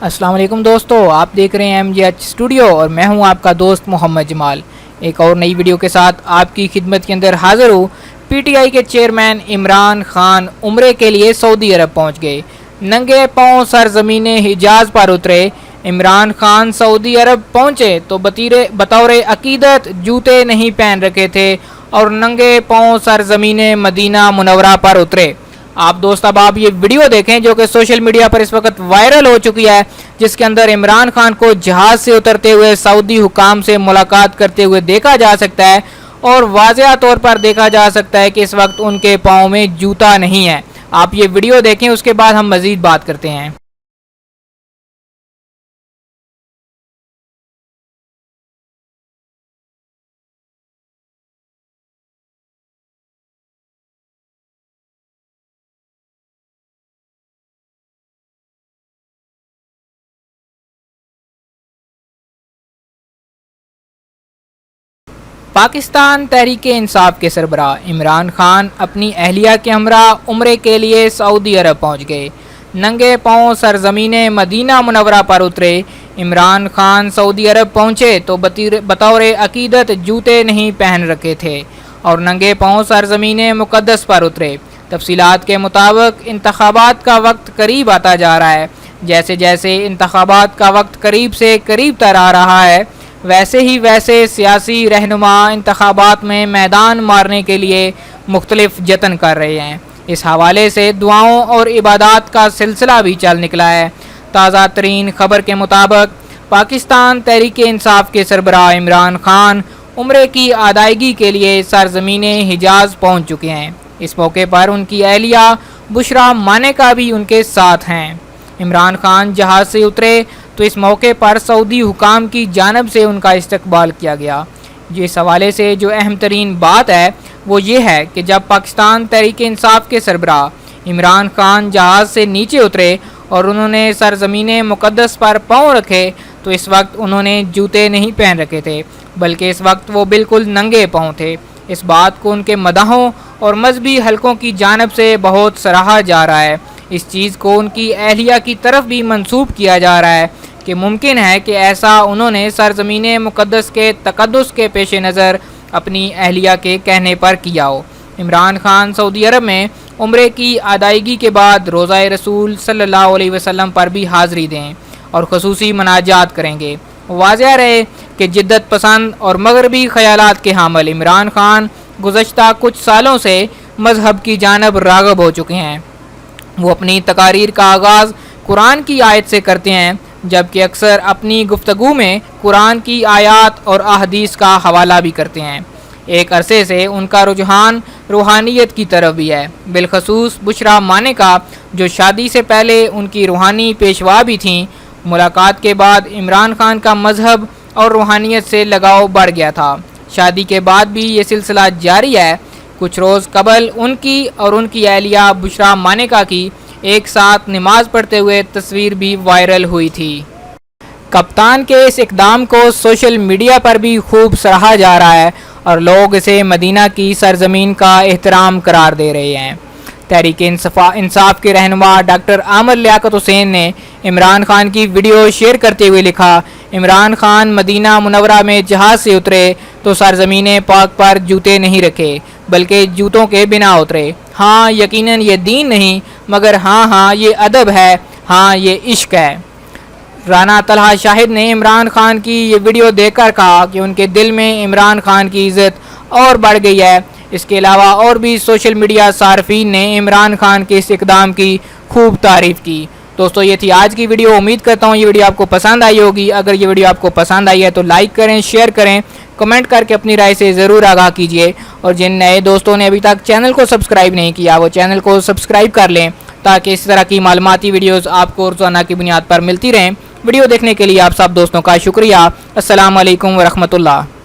अस्सलाम वालेकुम दोस्तों, आप देख रहे हैं MGH स्टूडियो और मैं हूं आपका दोस्त मोहम्मद जमाल। एक और नई वीडियो के साथ आपकी खिदमत के अंदर हाजिर हूं। PTI के चेयरमैन इमरान खान उम्रे के लिए सऊदी अरब पहुंच गए। नंगे पांव सरजमीन हिजाज पर उतरे। इमरान खान सऊदी अरब पहुंचे तो बतौर अकीदत जूते नहीं पहन रखे थे और नंगे पांव सरजमीन मदीना मुनव्वरा पर उतरे। आप दोस्त अब आप ये वीडियो देखें जो कि सोशल मीडिया पर इस वक्त वायरल हो चुकी है, जिसके अंदर इमरान खान को जहाज से उतरते हुए सऊदी हुकाम से मुलाकात करते हुए देखा जा सकता है और वाज़ेह तौर पर देखा जा सकता है कि इस वक्त उनके पाँव में जूता नहीं है। आप ये वीडियो देखें, उसके बाद हम मज़ीद बात करते हैं। पाकिस्तान तहरीक इंसाफ के सरबराह इमरान खान अपनी अहलिया के हमरा उम्रे के लिए सऊदी अरब पहुंच गए। नंगे पाँव सरजमीन मदीना मुनव्वरा पर उतरे। इमरान खान सऊदी अरब पहुंचे तो बतौर अकीदत जूते नहीं पहन रखे थे और नंगे पाँव सरजमीन मुक़द्दस पर उतरे। तफसीलात के मुताबिक इंतखाबात का वक्त करीब आता जा रहा है। जैसे जैसे इंतखाबात का वक्त करीब से करीब तर आ रहा है, वैसे सियासी रहनुमा इंतखाबात में मैदान मारने के लिए मुख्तलिफ जतन कर रहे हैं। इस हवाले से दुआओं और इबादत का सिलसिला भी चल निकला है। ताज़ा तरीन खबर के मुताबिक पाकिस्तान तहरीक इंसाफ के सरबराह इमरान खान उम्रे की अदायगी के लिए सरजमीन हिजाज पहुँच चुके हैं। इस मौके पर उनकी अहलिया बुशरा मानेका भी उनके साथ हैं। इमरान खान जहाज़ से उतरे तो इस मौके पर सऊदी हुकाम की जानब से उनका इस्तकबाल किया गया। इस हवाले से जो अहम तरीन बात है वो ये है कि जब पाकिस्तान तहरीक इंसाफ के सरबराह इमरान खान जहाज़ से नीचे उतरे और उन्होंने सरजमीन मुक़द्दस पर पाँव रखे तो इस वक्त उन्होंने जूते नहीं पहन रखे थे, बल्कि इस वक्त वो बिल्कुल नंगे पाँव थे। इस बात को उनके मदाहों और मजहबी हलकों की जानब से बहुत सराहा जा रहा है। इस चीज़ को उनकी अहलिया की तरफ भी मंसूब किया जा रहा है कि मुमकिन है कि ऐसा उन्होंने सरजमीन मुक़द्दस के तक़द्दुस के पेश नज़र अपनी अहलिया के कहने पर किया हो। इमरान खान सऊदी अरब में उम्रे की अदायगी के बाद रोज़ा रसूल सल्लल्लाहु अलैहि वसल्लम पर भी हाज़री दें और ख़ुसूसी मनाजात करेंगे। वाज़ेह रहे कि जिद्दत पसंद और मगरबी ख़यालात के हामिल इमरान खान गुज़श्ता कुछ सालों से मज़हब की जानब राग़ब हो चुके हैं। वो अपनी तकारीर का आगाज़ कुरान की आयत से करते हैं, जबकि अक्सर अपनी गुफ्तगू में कुरान की आयात और अहदीस का हवाला भी करते हैं। एक अरसे से उनका रुझान रूहानियत की तरफ भी है। बिलखसूस बुशरा मानेका, जो शादी से पहले उनकी रूहानी पेशवा भी थीं, मुलाकात के बाद इमरान खान का मज़हब और रूहानियत से लगाव बढ़ गया था। शादी के बाद भी ये सिलसिला जारी है। कुछ रोज़ कबल उनकी और उनकी अहलिया बुशरा मानेका की एक साथ नमाज पढ़ते हुए तस्वीर भी वायरल हुई थी। कप्तान के इस इक़दाम को सोशल मीडिया पर भी खूब सराहा जा रहा है और लोग इसे मदीना की सरजमीन का एहतराम करार दे रहे हैं। तहरीक इंसाफ के रहनुमा डॉक्टर आमर लियाकत हुसैन ने इमरान खान की वीडियो शेयर करते हुए लिखा, इमरान खान मदीना मुनव्वरा में जहाज़ से उतरे तो सरजमीन पाक पर जूते नहीं रखे, बल्कि जूतों के बिना उतरे। हाँ, यकीनन ये दीन नहीं, मगर हाँ ये अदब है, हाँ ये इश्क है। राना तलहा शाहिद ने इमरान खान की ये वीडियो देखकर कहा कि उनके दिल में इमरान खान की इज़्ज़त और बढ़ गई है। इसके अलावा और भी सोशल मीडिया सार्फिन ने इमरान खान के इस इक़दाम की खूब तारीफ़ की। दोस्तों, ये थी आज की वीडियो। उम्मीद करता हूँ ये वीडियो आपको पसंद आई होगी। अगर ये वीडियो आपको पसंद आई है तो लाइक करें, शेयर करें, कमेंट करके अपनी राय से ज़रूर आगाह कीजिए। और जिन नए दोस्तों ने अभी तक चैनल को सब्सक्राइब नहीं किया वो चैनल को सब्सक्राइब कर लें, ताकि इस तरह की मालूमाती वीडियोज़ आपको रोज़ाना की बुनियाद पर मिलती रहें। वीडियो देखने के लिए आप सब दोस्तों का शुक्रिया। अस्सलाम वालेकुम व रहमतुल्लाह।